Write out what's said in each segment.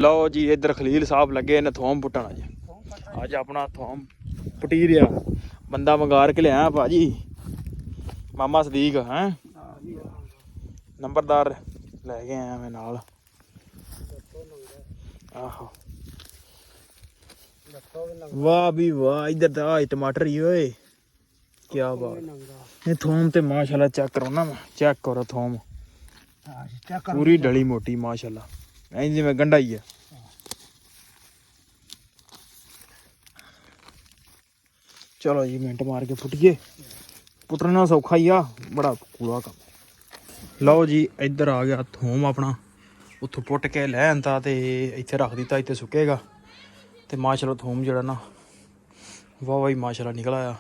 ਲਓ ਜੀ ਇੱਧਰ ਖਲੀਲ ਸਾਹਿਬ ਲੱਗੇ ਨੇ ਥੋਮ ਪੁੱਟਣ। ਅੱਜ ਆਪਣਾ ਥੋਮ ਪੁੱਟੀ ਰਿਹਾ ਬੰਦਾ ਮੰਗਾ ਕੇ ਲਿਆ ਭਾਜੀ, ਮਾਮਾ ਸਦੀਕ ਹੈ ਨੰਬਰਦਾਰ ਲੈ ਕੇ ਆਇਆ ਮੈਂ ਨਾਲ। ਆਹੋ ਵਾਹ ਵੀ ਵਾਹ, ਇੱਧਰ ਤਾਂ ਟਮਾਟਰ ਹੀ ਓਏ, ਕੀ ਬਾਤ। ਇਹ ਥੋਮ ਤੇ ਮਾਸ਼ਾਅੱਲਾ ਚੈੱਕ ਕਰੋ ਨਾ, ਚੈੱਕ ਕਰੋ ਥੋਮ ਪੂਰੀ ਡਲੀ ਮੋਟੀ ਮਾਸ਼ਾਅੱਲਾ, ਐਂ ਜਿਵੇਂ ਗੰਢਾ ਹੀ ਹੈ। ਚਲੋ ਜੀ ਮਿੰਟ ਮਾਰ ਕੇ ਫੁੱਟੀਏ, ਪੁੱਟਣਾ ਸੌਖਾ ਹੀ ਆ, ਬੜਾ ਕੂੜਾ ਕੰਮ। ਲਓ ਜੀ ਇੱਧਰ ਆ ਗਿਆ ਥੋਮ ਆਪਣਾ, ਉੱਥੋਂ ਪੁੱਟ ਕੇ ਲੈ ਆਂਦਾ ਤੇ ਇੱਥੇ ਰੱਖ ਦਿੱਤਾ, ਇੱਥੇ ਸੁੱਕੇਗਾ। ਤੇ ਮਾਸ਼ਾਅੱਲਾ ਥੋਮ ਜਿਹੜਾ ਨਾ ਵਾਹ ਵਾਹ ਮਾਸ਼ਾਅੱਲਾ ਨਿਕਲ ਆਇਆ,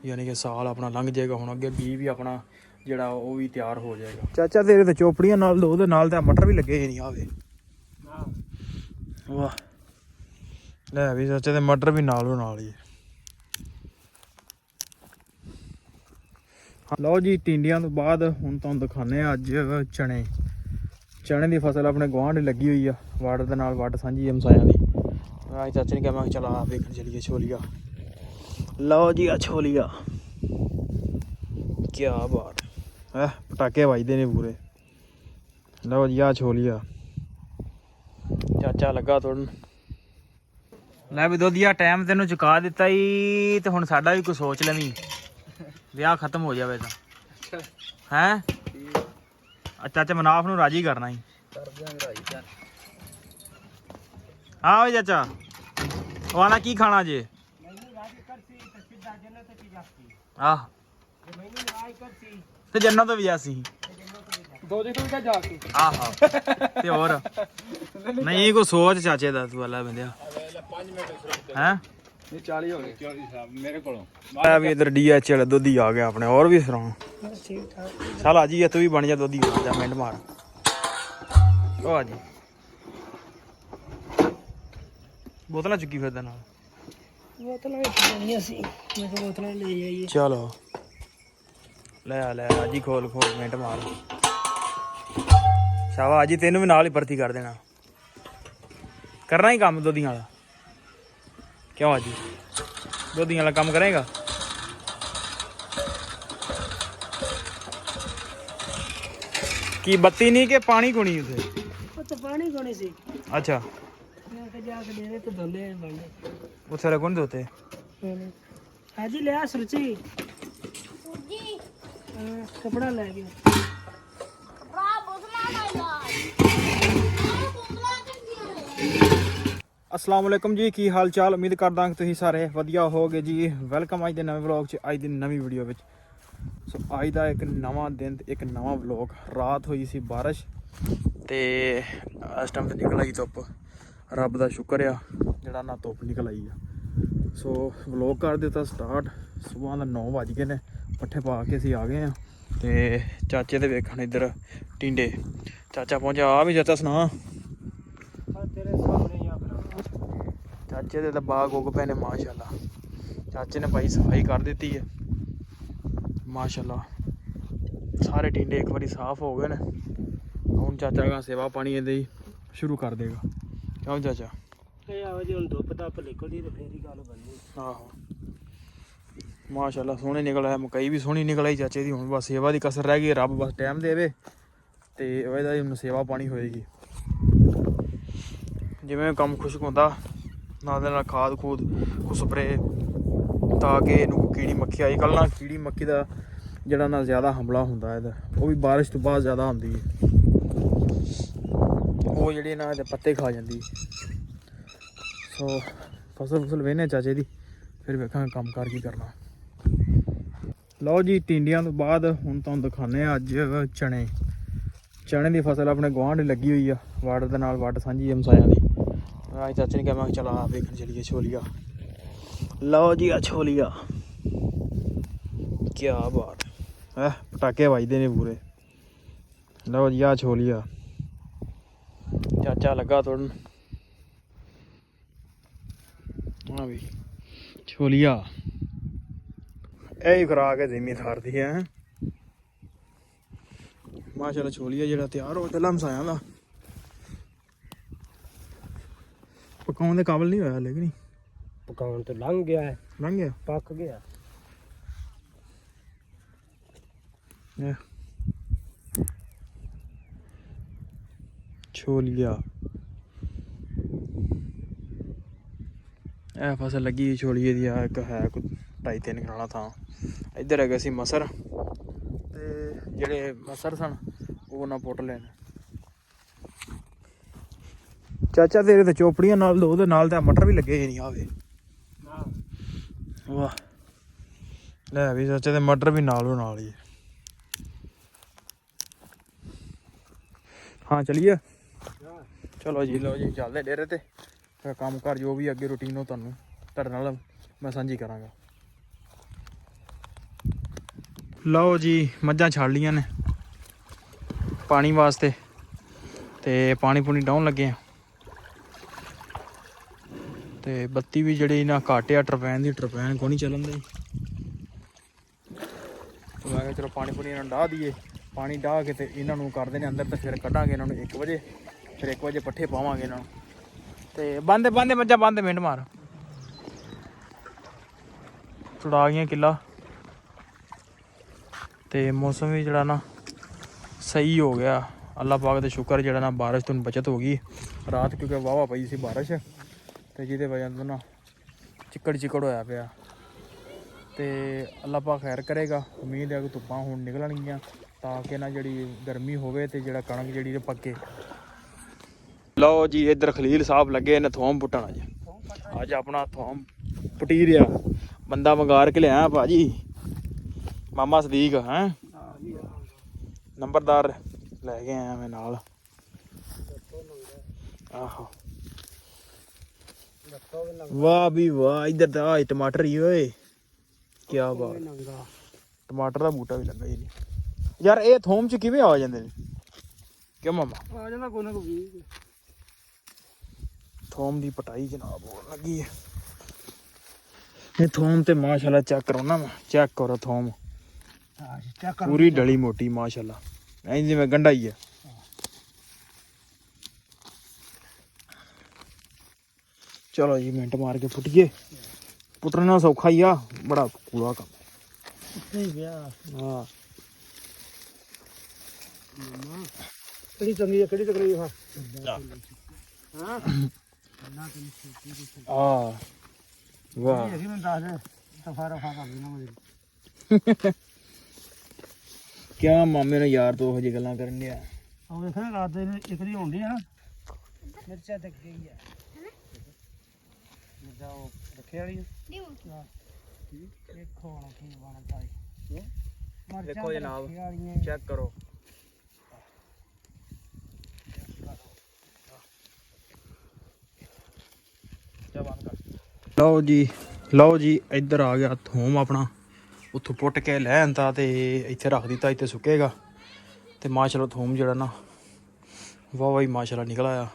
ਯਾਨੀ ਕਿ ਸਾਲ ਆਪਣਾ ਲੰਘ ਜਾਏਗਾ। ਹੁਣ ਅੱਗੇ ਬੀਜ ਵੀ ਆਪਣਾ ਜਿਹੜਾ ਉਹ ਵੀ ਤਿਆਰ ਹੋ ਜਾਏਗਾ। ਚਾਚਾ ਤੇਰੇ ਤੇ ਚੋਪੜੀਆਂ ਨਾਲ ਦੋ, ਉਹਦੇ ਨਾਲ ਤਾਂ ਮਟਰ ਵੀ ਲੱਗੇ ਨਹੀਂ ਆਵੇ। ਵਾਹ ਲੈ ਵੀ ਚਾਚਾ ਤੇ ਮਟਰ ਵੀ ਨਾਲ ਹੀ। ਲਓ ਜੀ ਟਿੰਡੀਆਂ ਤੋਂ ਬਾਅਦ ਹੁਣ ਤੁਹਾਨੂੰ ਦਿਖਾਉਂਦੇ ਆ ਅੱਜ ਚਣੇ ਦੀ ਫਸਲ ਆਪਣੇ ਗੁਆਂਢ ਲੱਗੀ ਹੋਈ ਆ, ਵੱਢ ਦੇ ਨਾਲ ਵੱਢ ਸਾਂਝੀ ਹਮਸਾਇਆਂ ਦੀ। ਅੱਜ ਚਾਚੇ ਨੇ ਕਿਹਾ ਮੈਂ ਚਲ ਆ ਵੇਖਣ ਚਲੀਏ ਛੋਲੀਆ। ਲਓ ਜੀ ਆ ਛੋਲੀਆ, ਕੀ ਬਾਤ ਹੈ, ਪਟਾਕੇ ਵੱਜਦੇ ਨੇ ਪੂਰੇ। ਲਓ ਜੀ ਆ ਛੋਲੀਆ, ਚਾਚਾ ਲੱਗਾ ਤੋੜਨ। ਲੈ ਵੀ ਦੋਧੀਆ ਟਾਈਮ ਤੈਨੂੰ ਚੁਕਾ ਦਿੱਤਾ ਈ, ਤੇ ਹੁਣ ਸਾਡਾ ਵੀ ਕੋਈ ਸੋਚ ਲੈਵੀਂ, ਵਿਆਹ ਖਤਮ ਹੋ ਜਾਵੇ ਤਾਂ ਹੈਂ। ਚਾਚਾ ਮਨਾਫ ਨੂੰ ਰਾਜੀ ਕਰਨਾ ਹੀ। ਹਾਂ ਓਏ ਚਾਚਾ ਉਹ ਆਣਾ ਕੀ ਖਾਣਾ ਜੇ? ਆਹ ਤੇ ਜੰਨਤ ਤੋਂ ਵੀ ਜਾਸੀ ਆਹੋ ਤੇ ਹੋਰ ਨਹੀਂ ਕੋਈ ਸੋਚ ਚਾਚੇ ਦਾ ਤੂੰ ਅੱਲਾ ਬੰਦਿਆ ਹੈਂ। 40 ਹੋ ਗਏ ਮੇਰੇ ਕੋਲੋਂ। ਆ ਵੀ ਇਧਰ DH ਵਾਲਾ ਦੋਧੀ ਆ ਗਿਆ ਆਪਣੇ। ਹੋਰ ਵੀ ਸੁਣਾ ਚੱਲ ਆ ਜੀ, ਤੂੰ ਵੀ ਬਣ ਜਾ ਦੋਧੀ, ਜਾ ਮਿੰਟ ਮਾਰ। ਉਹ ਆ ਜੀ ਬੋਤਲਾਂ ਚੁੱਕੀ ਫਿਰਦਾ ਨਾਲ, ਚਲੋ ਲੈ ਆ ਜੀ, ਖੋਲ ਮਿੰਟ ਮਾਰ। ਸ਼ਾਬਾਸ਼ ਜੀ, ਤੈਨੂੰ ਵੀ ਨਾਲ ਹੀ ਭਰਤੀ ਕਰ ਦੇਣਾ, ਕਰਨਾ ਹੀ ਕੰਮ ਦੋਧੀਆਂ ਵਾਲਾ। ਕਿਉਂ ਜੀ ਦੋਧੀਆਂ ਵਾਲਾ ਕੰਮ ਕਰੇਗਾ? ਕੀ ਬੱਤੀ ਨਹੀਂ ਕਿ ਪਾਣੀ ਕੋਣੀ ਉੱਥੇ? ਪਾਣੀ ਕੋਣੀ ਸੀ। ਅੱਛਾ ਉੱਥੇ ਕੌਣ ਦੋਤੇ हाजी ले आ सुरची कपड़ा ले गया। अस्सलाम वालेकुम जी, की हाल चाल? उम्मीद करदा कि तुसीं सारे वधिया होगे जी। वेलकम अज दे नवे व्लॉग च, अज दी नवी वीडियो विच। सो अज दा एक नवा दिन, एक नवा व्लॉग। रात हुई सी बारिश ते इस टाइम ते निकल आई धुप्प, रब दा शुक्र आ जेह्ड़ा ना धुप्प निकल आई आ। सो व्लॉग कर दिता स्टार्ट। सुबह का 9 बज गए ने, पट्ठे पा के असीं आ गए हैं। ते चाचे दे वेखण इधर टिंडे, चाचा पहुंचा। आ भी चाचा सुना, चाचे दे बाग उग पे ने माशाल्लाह। चाचे ने भाई सफाई कर दी है माशाल्लाह, सारे टिंडे एक बारी साफ हो गए ने। हुण चाचा का सेवा पानी इहदे शुरू कर देगा। क्यों चाचा? आहो माशाल्लाह सोहने निकल आया, मकई भी सोहनी निकल आई चाचे दी। हुण बस सेवा दी कसर रह गई, रब बस टाइम देवे ते ओहदा ही सेवा पानी होएगी। जिवें काम खुशक हुंदा नाल दे नाल खाद खूद को स्प्रे, ताकि इहनूं कीड़ी मक्खी आई कल ना कीड़ी मक्खी दा जेह्ड़ा ना ज़्यादा हमला हुंदा इहदा, ओह भी बारिश तो बाद ज़्यादा हुंदी है। ओह जेह्ड़ी ना इहदे पत्ते खा जांदी। सो फसल फुसल वेहने चाचे दी, फिर वेखांगे कम कर की करना। लो जी टिंडियां तो बाद हुण तुहानूं दिखाने अज चने दी फसल अपने गुआंढ लगी हुई आ, वड़ दे नाल वड़ सांझी हमसायां दी। अज चाचे ने कहा मैं चल आ वेखण चलीए छोलिया। लो जी आ छोलिया, क्या बात है, पटाके वजदे ने पूरे। लो जी आ छोलिया, चाचा लगा तोड़न। हाँ भी छोलिया यही खुराक है जिमीदार दी है माशाल्लाह। छोलिया जेड़ा तैयार हो चला हमसाया दा, ਪਕਾਉਣ ਦੇ ਕਾਬਲ ਨਹੀਂ ਹੋਇਆ ਲੇਕਿਨ ਪਕਾਉਣ ਤੋਂ ਲੰਘ ਗਿਆ ਹੈ, ਲੰਘ ਗਿਆ ਪੱਕ ਗਿਆ। ਇਹ ਛੋਲੀਆ ਇਹ ਫਸਲ ਲੱਗੀ ਛੋਲੀਏ ਦੀ ਆ। ਇੱਕ ਹੈ ਕੋਈ 2.5-3 ਕਨਾਲਾਂ ਥਾਂ। ਇੱਧਰ ਹੈਗਾ ਸੀ ਮਸਰ ਤੇ ਜਿਹੜੇ ਮਸਰ ਸਨ ਉਹ ਨਾ ਪੁੱਟ ਲੈਣ। ਚਾਚਾ ਤੇਰੇ ਤੇ ਚੋਪੜੀਆਂ ਨਾਲ ਦੋ, ਉਹਦੇ ਨਾਲ ਤਾਂ ਮਟਰ ਵੀ ਲੱਗੇ ਨਹੀਂ ਆਵੇ। ਵਾਹ ਲੈ ਵੀ ਚਾਚਾ ਤੇ ਮਟਰ ਵੀ ਨਾਲ ਹੀ। ਹਾਂ ਚਲੀਏ ਚਲੋ ਜੀ। ਲਓ ਜੀ ਚੱਲਦੇ ਡੇਰੇ ਤੇ, ਫਿਰ ਕੰਮ ਕਰ ਜੋ ਵੀ ਅੱਗੇ ਰੂਟੀਨ ਉਹ ਤੁਹਾਨੂੰ ਤੁਹਾਡੇ ਨਾਲ ਮੈਂ ਸਾਂਝੀ ਕਰਾਂਗਾ। ਲਓ ਜੀ ਮੱਝਾਂ ਛੱਡ ਲੀਆਂ ਨੇ ਪਾਣੀ ਵਾਸਤੇ ਤੇ ਪਾਣੀ ਪੂਣੀ ਡਾਉਣ ਲੱਗੇ ਆ। ਤੇ ਬੱਤੀ ਵੀ ਜਿਹੜੀ ਨਾ ਘੱਟ ਆ, ਟਰਪੈਨ ਕੋਈ ਨਹੀਂ ਚੱਲਣ ਦੀ। ਮੈਂ ਕਿਹਾ ਚਲੋ ਪਾਣੀ ਪੂਣੀ ਇਹਨਾਂ ਨੂੰ ਡਾਹ ਦਈਏ। ਪਾਣੀ ਡਾਹ ਕੇ ਤੇ ਇਹਨਾਂ ਨੂੰ ਕਰਦੇ ਨੇ ਅੰਦਰ ਤੇ ਫਿਰ ਕੱਢਾਂਗੇ ਇਹਨਾਂ ਨੂੰ 1 ਵਜੇ। ਫਿਰ 1 ਵਜੇ ਪੱਠੇ ਪਾਵਾਂਗੇ ਇਹਨਾਂ ਨੂੰ। ਤੇ ਬੰਦੇ ਮੱਝਾਂ ਬੰਦ ਮਿੰਟ ਮਾਰ ਛੁਡਾ ਗਈਆਂ ਕਿੱਲਾ। ਤੇ ਮੌਸਮ ਵੀ ਜਿਹੜਾ ਨਾ ਸਹੀ ਹੋ ਗਿਆ, ਅੱਲਾ ਪਾਕ ਦਾ ਸ਼ੁਕਰ। ਜਿਹੜਾ ਨਾ ਬਾਰਿਸ਼ ਤੋਂ ਬਚਤ ਹੋ ਗਈ ਰਾਤ, ਕਿਉਂਕਿ ਵਾਹਵਾ ਪਈ ਸੀ ਬਾਰਿਸ਼ ਤੇ ਜਿਹਦੇ ਵਜ੍ਹਾ ਤੋਂ ਨਾ ਚਿੱਕੜ ਹੋਇਆ ਪਿਆ। ਤੇ ਅੱਲਾ ਪਾਕ ਖੈਰ ਕਰੇਗਾ। ਉਮੀਦ ਹੈ ਕਿ ਧੁੱਪਾਂ ਹੁਣ ਨਿਕਲਣਗੀਆਂ ਤਾਂ ਕਿ ਨਾ ਜਿਹੜੀ ਗਰਮੀ ਹੋਵੇ ਤੇ ਜਿਹੜਾ ਕਣਕ ਜਿਹੜੀ ਪੱਕੇ। ਲਓ ਜੀ ਇੱਧਰ ਖਲੀਲ ਸਾਹਿਬ ਲੱਗੇ ਨੇ ਥੋਮ ਪੁੱਟਣ। ਅੱਜ ਆਪਣਾ ਥੋਮ ਪੁੱਟੀ ਰਿਹਾ ਬੰਦਾ ਮੰਗਾਰ ਕੇ ਲਿਆ ਭਾਜੀ, ਮਾਮਾ ਸਦੀਕ ਹੈ ਨੰਬਰਦਾਰ ਲੈ ਕੇ ਆਇਆ ਮੈਂ ਨਾਲ। ਆਹੋ ਵਾਹ ਵੀ ਵਾਹ, ਇੱਧਰ ਤਾਂ ਆਹ ਟਮਾਟਰ ਹੀ ਓਏ, ਕਿਆ ਬਾਤ। ਟਮਾਟਰ ਦਾ ਬੂਟਾ ਵੀ ਲੱਗਾ ਹੀ ਨਹੀਂ ਯਾਰ। ਇਹ ਥੋਮ ਚ ਕਿਵੇਂ ਆ ਜਾਂਦੇ ਨੇ ਕਿਉਂ ਮਾਮਾ? ਆ ਜਾਂਦਾ ਕੋਈ ਨਾ ਕੋਈ। ਥੋਮ ਦੀ ਪਟਾਈ ਜਨਾਬ ਹੋਣ ਲੱਗੀ ਹੈ। ਇਹ ਥੋਮ ਤੇ ਮਾਸ਼ਾਅੱਲਾ ਚੈੱਕ ਕਰੋ ਨਾ, ਮੈਂ ਚੈੱਕ ਕਰੋ ਥੋਮ ਪੂਰੀ ਡਲੀ ਮੋਟੀ ਮਾਸ਼ਾਅੱਲਾ, ਐਂ ਜਿਵੇਂ ਗੰਢਾ ਹੀ ਹੈ। ਚਲੋ ਜੀ ਮਿੰਟ ਮਾਰ ਕੇ ਪੁੱਟੀਏ। ਪੁੱਟਣਾ ਸੌਖਾ ਹੀ ਆ, ਬੜਾ ਕੂੜਾ ਕੰਮ। ਹਾਂ ਕਿਹੜੀ ਚੰਗੀ ਹੈ ਕਿਹੜੀ ਤਕਲੀਫ ਆ? ਆ ਵਾਹ ਮੈਨੂੰ ਦੱਸ ਦੇ ਸਫਾ ਰਫਾ ਕਰ ਦੇਣਾ ਮੇਰੇ। ਕਿਆ ਮਾਮੇ ਨੇ ਯਾਰ ਤੋਂ ਉਹ ਜਿਹੀ ਗੱਲਾਂ ਕਰਨ ਡਿਆ। ਉਹ ਵੇਖਣਾ ਰਾਤ ਦੇ ਇੱਕ ਦੀ ਹੁੰਦੀ ਆ ਨਾ, ਮਿਰਚਾਂ ਤੱਕ ਗਈ ਆ ਮਿਰਚਾਂ ਉਹ ਰੱਖੇ ਵਾਲੀ ਦੇਖੋ ਹੁਣ ਕੀ ਬਣਦਾ ਹੈ। ਦੇਖੋ ਜਨਾਬ ਚੈੱਕ ਕਰੋ। ਲਓ ਜੀ ਇੱਧਰ ਆ ਗਿਆ ਥੋਮ ਆਪਣਾ। ਉੱਥੋਂ ਪੁੱਟ ਕੇ ਲੈ ਆਂਦਾ ਤੇ ਇੱਥੇ ਰੱਖ ਦਿੱਤਾ, ਇੱਥੇ ਸੁੱਕੇਗਾ। ਤੇ ਮਾਸ਼ਾਅੱਲਾ ਥੋਮ ਜਿਹੜਾ ਨਾ ਵਾਹ ਹੀ ਮਾਸ਼ਾਅੱਲਾ ਨਿਕਲ ਆਇਆ,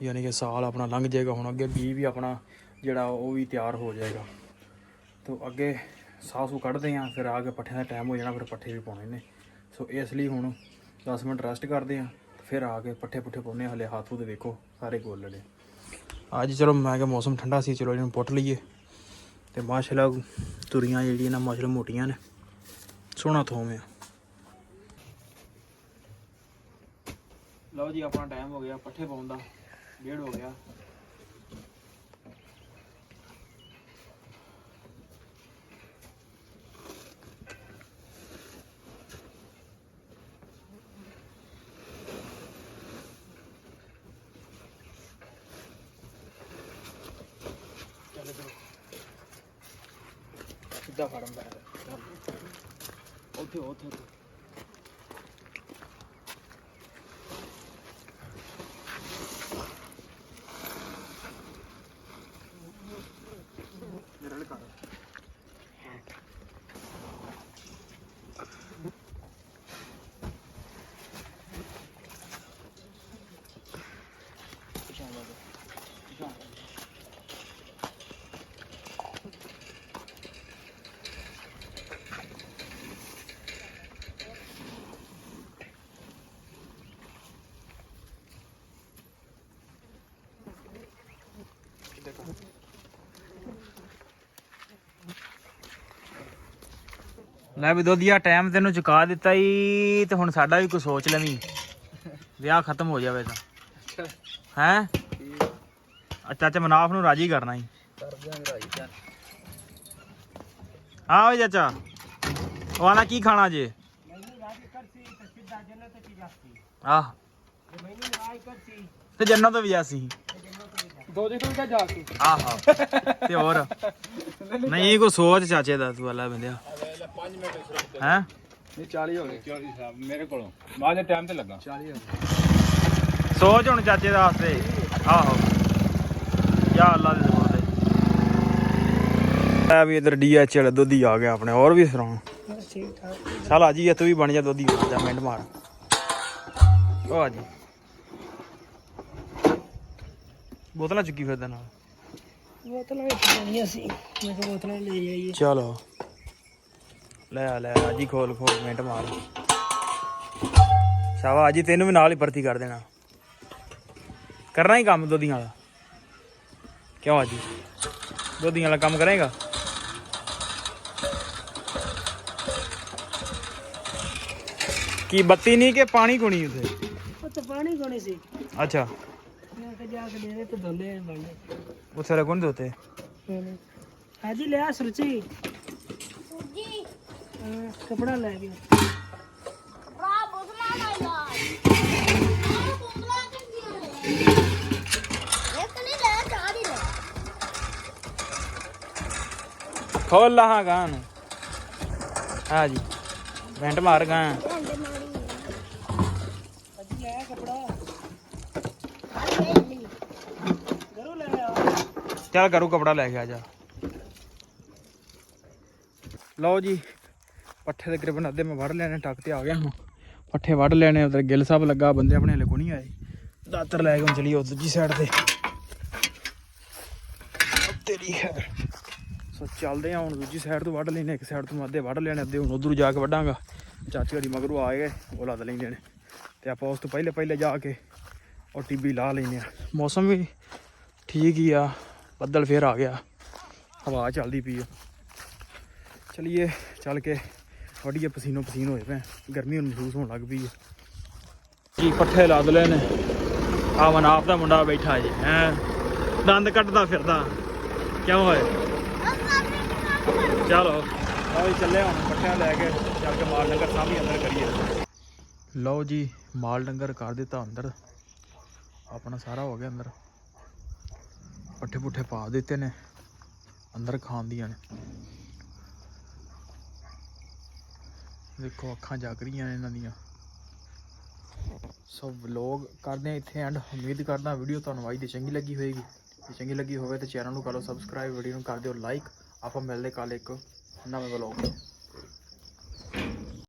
ਯਾਨੀ ਕਿ ਸਾਲ ਆਪਣਾ ਲੰਘ ਜਾਏਗਾ। ਹੁਣ ਅੱਗੇ ਬੀਜ ਵੀ ਆਪਣਾ ਜਿਹੜਾ ਉਹ ਵੀ ਤਿਆਰ ਹੋ ਜਾਏਗਾ। ਤੇ ਅੱਗੇ ਸਾਹ ਕੱਢਦੇ ਹਾਂ, ਫਿਰ ਆ ਕੇ ਪੱਠਿਆਂ ਦਾ ਟਾਈਮ ਹੋ ਜਾਣਾ, ਫਿਰ ਪੱਠੇ ਵੀ ਪਾਉਣੇ ਨੇ। ਸੋ ਇਸ ਲਈ ਹੁਣ 10 ਮਿੰਟ ਰੈਸਟ ਕਰਦੇ ਹਾਂ, ਫਿਰ ਆ ਕੇ ਪੱਠੇ ਪੁੱਠੇ ਪਾਉਂਦੇ। ਹਲੇ ਹੱਥ ਦੇ ਵੇਖੋ ਸਾਰੇ ਗੋਲ ਲੜੇ। ਅੱਜ ਚਲੋ ਮੈਂ ਕਿਹਾ ਮੌਸਮ ਠੰਡਾ ਸੀ, ਚਲੋ ਇਹਨੂੰ ਪੁੱਟ ਲਈਏ। ਤੇ ਮਾਸ਼ਾਅੱਲਾ ਤੁਰੀਆਂ ਜਿਹੜੀਆਂ ਨਾ ਮਾਸ਼ਾਅੱਲਾ ਮੋਟੀਆਂ ਨੇ, ਸੋਹਣਾ ਥੋਮ ਆ। ਲਓ ਜੀ ਆਪਣਾ ਟਾਈਮ ਹੋ ਗਿਆ ਪੱਠੇ ਪਾਉਣ ਦਾ, 1:30 ਹੋ ਗਿਆ। ਸਿੱਧਾ ਫੜਨ ਦਾ ਉੱਥੇ ਮੇਰੇ ਨਾਲ ਕਰ। ਲੈ ਵੀ ਦੋਧੀਆ ਟਾਈਮ ਤੈਨੂੰ ਚੁਕਾ ਦਿੱਤਾ ਈ ਤੇ ਹੁਣ ਸਾਡਾ ਵੀ ਕੋਈ ਸੋਚ ਲੈਵੀਂ ਵਿਆਹ ਖਤਮ ਹੋ ਜਾਵੇ ਤਾਂ ਹੈ ਚਾਚਾ ਮਨਾਫ ਨੂੰ ਰਾਜੀ ਕਰਨਾ ਈ ਕਰ ਦਿਆਂਗੇ ਰਾਜੀ ਧਿਆਨ। ਹਾਂ ਓਏ ਚਾਚਾ ਉਹ ਆਣਾ ਕੀ ਖਾਣਾ ਜੇ ਮੈਨੂੰ ਰਾਜੀ ਕਰਸੀ ਤੇ ਸਿੱਧਾ ਜੰਨਤ ਚ ਜਾਸੀ ਆਹ ਤੇ ਮੈਨੂੰ ਰਾਜ ਕਰਸੀ ਤੇ ਜੰਨਤ ਤੋਂ ਵੀ ਜਾਸੀ ਦੋ ਜੀ ਤੋਂ ਜਾ ਕੇ ਆਹੋ ਤੇ ਹੋਰ ਨਹੀਂ ਕੋਈ ਸੋਚ ਚਾਚੇ ਦਾ ਤੂੰ ਅੱਲਾ ਬੰਦਿਆ 5 ਮਿੰਟ ਹੈ ਨਹੀਂ 40 ਹੋ ਗਏ 40 ਸਾਹਿਬ ਮੇਰੇ ਕੋਲੋਂ ਬਾਅਦ ਦੇ ਟਾਈਮ ਤੇ ਲੱਗਾ 40 ਹੋ ਗਏ। ਸੋਚ ਹੁਣ ਚਾਚੇ ਦਾ ਵਾਸਤੇ ਆਹੋ ਯਾ ਅੱਲਾ ਦੇ ਜ਼ਬਰ ਦੇ ਵੀ ਇਧਰ ਡੀਐਚਐਲ ਦੋਧੀ ਆ ਗਿਆ ਆਪਣੇ ਹੋਰ ਵੀ ਸੁਣਾ ਬਸ ਠੀਕ ਠਾਕ ਚੱਲ ਆ ਜੀ ਤੂੰ ਵੀ ਬਣ ਜਾ ਦੋਧੀ ਹੋ ਜਾ ਮਿੰਟ ਮਾਰ ਉਹ ਆ ਜੀ ਬੋਤਲਾਂ ਚੁੱਕੀ ਫਿਰਦਾ ਨਾਲ ਬੋਤਲਾਂ ਵਿੱਚ ਪਾਈਆਂ ਸੀ ਮੈਂ ਕਿਹਾ ਬੋਤਲਾਂ ਲੈ ਜਾਈਏ ਚਲੋ ਲੈ ਆ ਜੀ ਖੋਲ ਮਿੰਟ ਮਾਰ ਸ਼ਾਵਾ ਜੀ ਤੈਨੂੰ ਵੀ ਨਾਲ ਹੀ ਭਰਤੀ ਕਰ ਦੇਣਾ ਕਰਨਾ ਹੀ ਕੰਮ ਦੋਧੀਆਂ ਵਾਲਾ ਕਿਉਂ ਆ ਜੀ ਦੋਧੀਆਂ ਵਾਲਾ ਕੰਮ ਕਰੇਗਾ ਕੀ ਬੱਤੀ ਨਹੀਂ ਕਿ ਪਾਣੀ ਕੋਣੀ ਉਥੇ ਉਹ ਤਾਂ ਪਾਣੀ ਕੋਣੀ ਸੀ ਅੱਛਾ ਮੈਂ ਕਿਹਾ ਜਾ ਕੇ ਦੇ ਤੇ ਦੋਲੇ ਬਣੇ ਉਥੇ ਰਗੁਣ ਦੇ ਉਤੇ ਹਾਜੀ ਲਿਆ ਸੁਰਚੀ कपड़ा ले गया खोल ला गान हाँ जी बेंट मार गा चल करू कपड़ा लेके आ जा लो जी ਪੱਠੇ ਦੇ ਕਰੀਬਨ ਅੱਧੇ ਮੈਂ ਵੜ ਲੈਣੇ ਟੱਕ ਤੇ ਆ ਗਿਆ ਹਾਂ ਪੱਠੇ ਵੜ ਲੈਣੇ ਉਧਰ ਗਿੱਲ ਸਾਹਿਬ ਲੱਗਾ ਬੰਦੇ ਆਪਣੇ ਹਲੇ ਕੋ ਨਹੀਂ ਆਏ ਦਾਤਰ ਲੈ ਕੇ ਹੁਣ ਚਲੀਏ ਉਧਰ ਜੀ ਸਾਈਡ ਤੇ ਤੇਰੀ ਹੈ ਸੋ ਚੱਲਦੇ ਆ ਹੁਣ ਦੂਜੀ ਸਾਈਡ ਤੋਂ ਵੱਢ ਲੈਣੇ ਇੱਕ ਸਾਈਡ ਤੋਂ ਅੱਧੇ ਵੱਢ ਲੈਣੇ ਅੱਧੇ ਹੁਣ ਉਧਰ ਜਾ ਕੇ ਵੱਢਾਂਗਾ ਚਾਚੀ ਹੜੀ ਮਗਰੋਂ ਆ ਗਏ ਉਹ ਲੱਦ ਲੈਂਦੇ ਨੇ ਤੇ ਆਪਾਂ ਉਸ ਤੋਂ ਪਹਿਲੇ ਜਾ ਕੇ ਉਹ ਟਿੱਬੀ ਲਾ ਲੈਂਦੇ ਆ ਮੌਸਮ ਵੀ ਠੀਕ ਹੀ ਆ ਬੱਦਲ ਫੇਰ ਆ ਗਿਆ ਹਵਾ ਚੱਲਦੀ ਪਈ ਆ ਚਲੀਏ ਚੱਲ ਕੇ ਵੱਡੀਏ ਪਸੀਨੋ ਪਸੀਨ ਹੋਏ ਪਏ ਗਰਮੀ ਹੁਣ ਮਹਿਸੂਸ ਹੋਣ ਲੱਗ ਪਈ ਹੈ ਕੀ ਪੱਠੇ ਲੱਦ ਲਏ ਨੇ ਆ ਮਨਾਪ ਦਾ ਮੁੰਡਾ ਬੈਠਾ ਜੀ ਹੈ ਦੰਦ ਕੱਢਦਾ ਫਿਰਦਾ ਕਿਉਂ ਹੋਏ ਚਲੋ ਆਓ ਚੱਲੇ ਹੁਣ ਪੱਠਿਆਂ ਲੈ ਕੇ ਚੱਲ ਕੇ ਮਾਲ ਡੰਗਰ ਸਾਹਮਣੇ ਅੰਦਰ ਕਰੀਏ ਲਓ ਜੀ ਮਾਲ ਡੰਗਰ ਕਰ ਦਿੱਤਾ ਅੰਦਰ ਆਪਣਾ ਸਾਰਾ ਹੋ ਗਿਆ ਅੰਦਰ ਪੱਠੇ ਪੁੱਠੇ ਪਾ ਦਿੱਤੇ ਨੇ ਅੰਦਰ ਖਾਣ ਦੀਆਂ ਨੇ ਦੇਖੋ ਅੱਖਾਂ ਜਾਗ ਰਹੀਆਂ ਨੇ ਇਹਨਾਂ ਦੀਆਂ ਸੋ ਵਲੋਗ ਕਰਦੇ ਹਾਂ ਇੱਥੇ ਐਂਡ ਉਮੀਦ ਕਰਦਾ ਵੀਡੀਓ ਤੁਹਾਨੂੰ ਅੱਜ ਦੀ ਚੰਗੀ ਲੱਗੀ ਹੋਏਗੀ ਜੇ ਚੰਗੀ ਲੱਗੀ ਹੋਵੇ ਤਾਂ ਚੈਨਲ ਨੂੰ ਕਰ ਲਓ ਸਬਸਕ੍ਰਾਈਬ ਵੀਡੀਓ ਨੂੰ ਕਰ ਦਿਓ ਲਾਈਕ ਆਪਾਂ ਮਿਲਦੇ ਕੱਲ ਇੱਕ ਨਵੇਂ ਵਲੋਗ